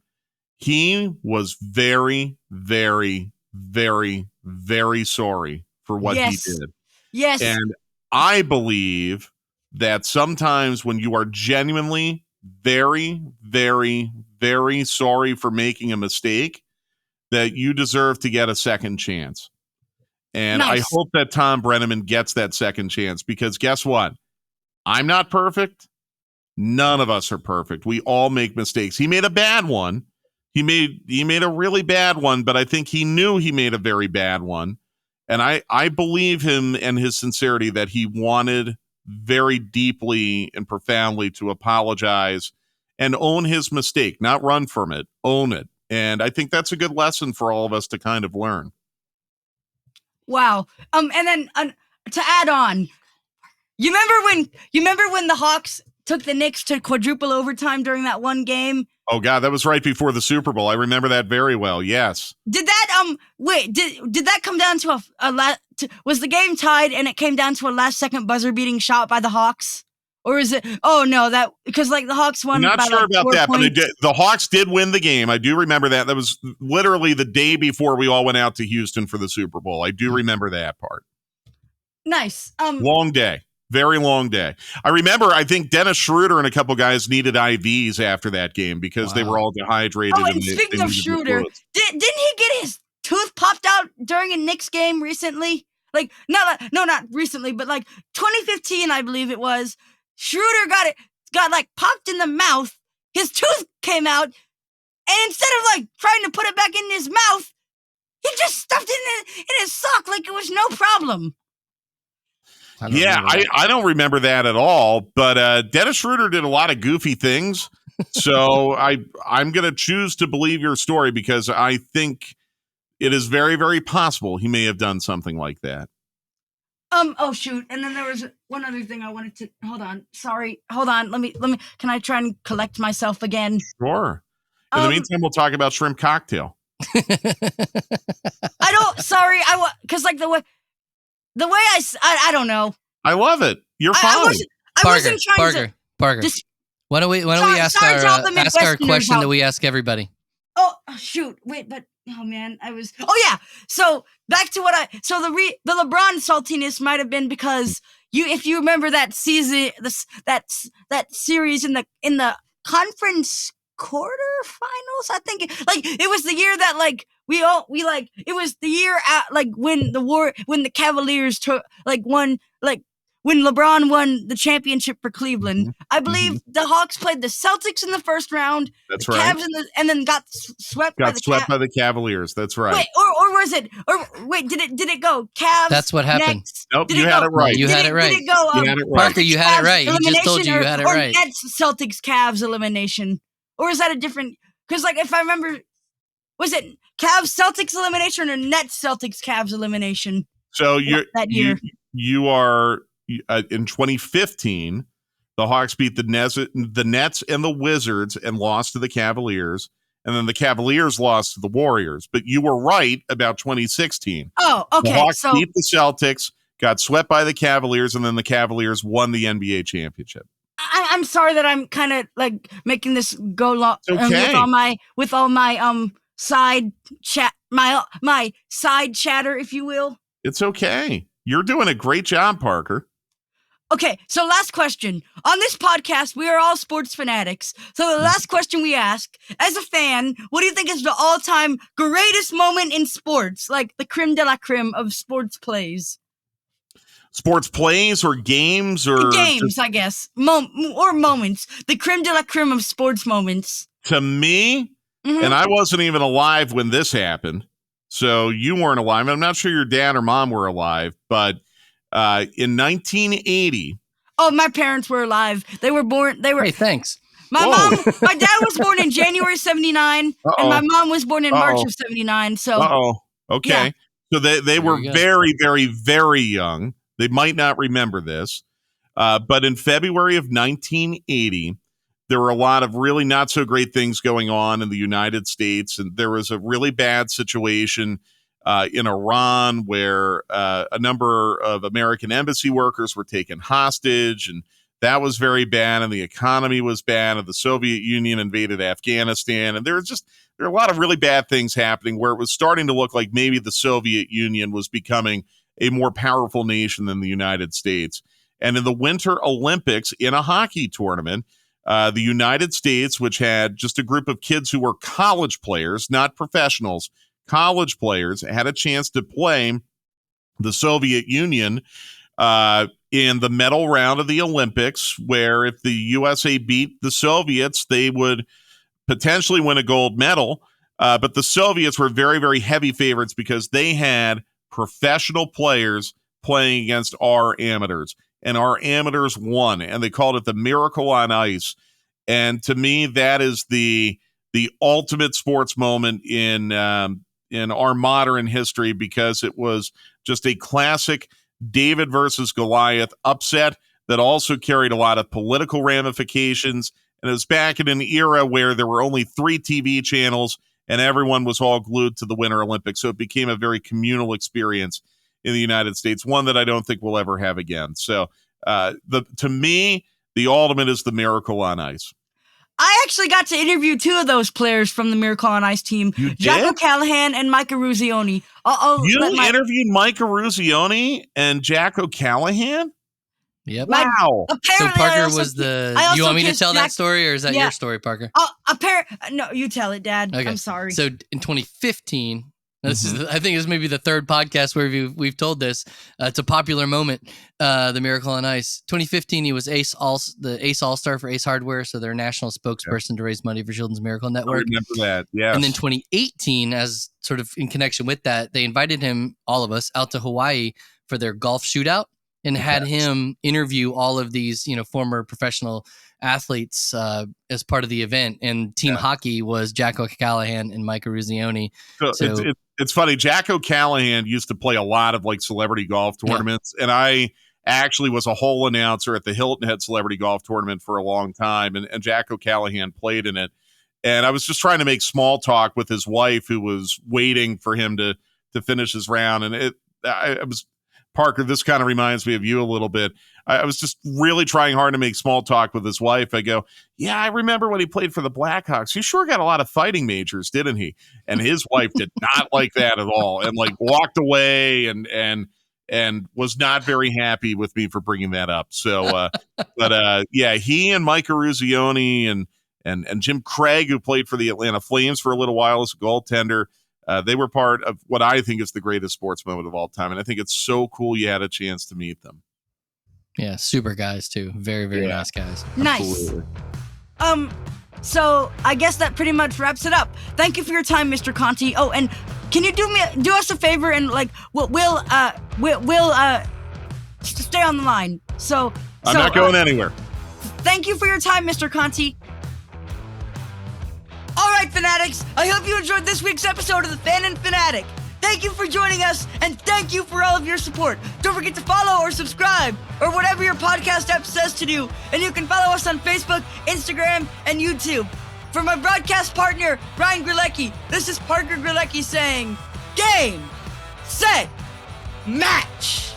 He was very, very, very, very sorry for what he did. Yes. And I believe that sometimes when you are genuinely very, very, very sorry for making a mistake, that you deserve to get a second chance. And I Nice. hope that Tom Brenneman gets that second chance, because guess what? I'm not perfect. None of us are perfect. We all make mistakes. He made a bad one. He made a really bad one, but I think he knew he made a very bad one. And I believe him and his sincerity that he wanted very deeply and profoundly to apologize and own his mistake, not run from it, own it. And I think that's a good lesson for all of us to kind of learn. Wow. And then to add on, you remember when the Hawks took the Knicks to quadruple overtime during that one game? Oh God, that was right before the Super Bowl. I remember that very well. Yes. Did that did that come down to was the game tied and it came down to a last second buzzer beating shot by the Hawks? Or is it? Oh no, that because like the Hawks won. I'm not by, sure like, about 4 that, but points. the Hawks did win the game. I do remember that. That was literally the day before we all went out to Houston for the Super Bowl. I do remember that part. Nice. Long day. Very long day. I remember, I think Dennis Schroeder and a couple guys needed IVs after that game because they were all dehydrated. Oh, and they speaking of needed the Schroeder, fluids. didn't he get his tooth popped out during a Knicks game recently? Like, not recently, but like 2015, I believe it was. Schroeder got like popped in the mouth. His tooth came out, and instead of like trying to put it back in his mouth, he just stuffed it in his sock like it was no problem. I don't remember that at all. But Dennis Schroeder did a lot of goofy things. So I'm going to choose to believe your story because I think it is very, very possible he may have done something like that. Oh shoot. And then there was one other thing I wanted to, hold on. Sorry. Hold on. Let me, can I try and collect myself again? Sure. In the meantime, we'll talk about shrimp cocktail. Cause like the way I don't know. I love it. You're fine. I wasn't trying to. Parker. Why don't we ask our question that we ask everybody? Oh shoot! Wait, but oh man, oh yeah. So back to the LeBron saltiness might have been because if you remember that season, that series in the conference quarterfinals, I think it was the year that it was the year when the Cavaliers when LeBron won the championship for Cleveland. I believe the Hawks played the Celtics in the first round. That's right. Cavs and then got swept by the Cavaliers. That's right. Wait, or was it? Or wait, did it go Cavs? That's what happened. Next? Nope, you had it right. You had it right. Did it go? You had it right. Parker, you had it right. He just told you had it right. Or Nets Celtics Cavs elimination, or is that a different? Because if I remember, was it Cavs Celtics elimination or Nets Celtics Cavs elimination? So that year you are. In 2015, the Hawks beat the Nets and the Wizards and lost to the Cavaliers, and then the Cavaliers lost to the Warriors. But you were right about 2016. Oh, okay. The Hawks beat the Celtics, got swept by the Cavaliers, and then the Cavaliers won the NBA championship. I'm sorry that I'm kind of like making this go long with all my side chat, my side chatter, if you will. It's okay. You're doing a great job, Parker. Okay, so last question. On this podcast, we are all sports fanatics. So the last question we ask, as a fan, what do you think is the all-time greatest moment in sports? Like the creme de la creme of sports plays. Sports plays or games or... Games, I guess. Or moments. The creme de la creme of sports moments. To me, and I wasn't even alive when this happened, so you weren't alive. I'm not sure your dad or mom were alive, but... in 1980. Oh, my parents were alive. They were born. Hey, thanks. My dad was born in January 79, and my mom was born in March of 79. So. Okay. Yeah. So they were very, very, very young. They might not remember this, but in February of 1980, there were a lot of really not so great things going on in the United States, and there was a really bad situation in Iran, where a number of American embassy workers were taken hostage, and that was very bad, and the economy was bad, and the Soviet Union invaded Afghanistan, and there are a lot of really bad things happening where it was starting to look like maybe the Soviet Union was becoming a more powerful nation than the United States. And in the Winter Olympics, in a hockey tournament, the United States, which had just a group of kids who were college players, not professionals, college players, had a chance to play the Soviet Union in the medal round of the Olympics, where if the USA beat the Soviets, they would potentially win a gold medal. But the Soviets were very, very heavy favorites because they had professional players playing against our amateurs, and our amateurs won, and they called it the Miracle on Ice. And to me, that is the ultimate sports moment in our modern history, because it was just a classic David versus Goliath upset that also carried a lot of political ramifications. And it was back in an era where there were only 3 TV channels and everyone was all glued to the Winter Olympics. So it became a very communal experience in the United States, one that I don't think we'll ever have again. So to me, the ultimate is the Miracle on Ice. I actually got to interview 2 of those players from the Miracle on Ice team, Jack O'Callahan and Mike Eruzione. You interviewed Mike Eruzione and Jack O'Callahan? Yep. Wow. So Apparently, Parker was the. I You also want me to kissed tell Jack- that story, or is that Yeah. your story, Parker? No, you tell it, Dad. Okay. I'm sorry. So in 2015, this Mm-hmm. is I think this is maybe the third podcast where we've told this. It's a popular moment. The Miracle on Ice. 2015, he was the Ace All-Star for Ace Hardware, so their national spokesperson to raise money for Children's Miracle I Network. remember that. Yes. And then 2018, as sort of in connection with that, they invited him, all of us, out to Hawaii for their golf shootout and had him interview all of these, former professional athletes as part of the event. And team hockey was Jack O'Callahan and Mike Eruzione. So it's funny. Jack O'Callahan used to play a lot of like celebrity golf tournaments, and I actually was a hole announcer at the Hilton Head Celebrity Golf Tournament for a long time, and Jack O'Callahan played in it. And I was just trying to make small talk with his wife, who was waiting for him to finish his round. And I was, Parker, this kind of reminds me of you a little bit. I was just really trying hard to make small talk with his wife. I go, yeah, I remember when he played for the Blackhawks. He sure got a lot of fighting majors, didn't he? And his wife did not like that at all, and like walked away and was not very happy with me for bringing that up. So, yeah, he and Mike Eruzione and Jim Craig, who played for the Atlanta Flames for a little while as a goaltender, they were part of what I think is the greatest sports moment of all time. And I think it's so cool you had a chance to meet them. Yeah, super guys too. Very, very nice guys. Nice. So I guess that pretty much wraps it up. Thank you for your time, Mr. Conti. Oh, and can you do us a favor and like we'll stay on the line. I'm not going anywhere. Thank you for your time, Mr. Conti. All right, fanatics. I hope you enjoyed this week's episode of The Fan and Fanatic. Thank you for joining us, and thank you for all of your support. Don't forget to follow or subscribe, or whatever your podcast app says to do. And you can follow us on Facebook, Instagram, and YouTube. For my broadcast partner, Ryan Grelecki, this is Parker Grelecki saying, Game, Set, Match!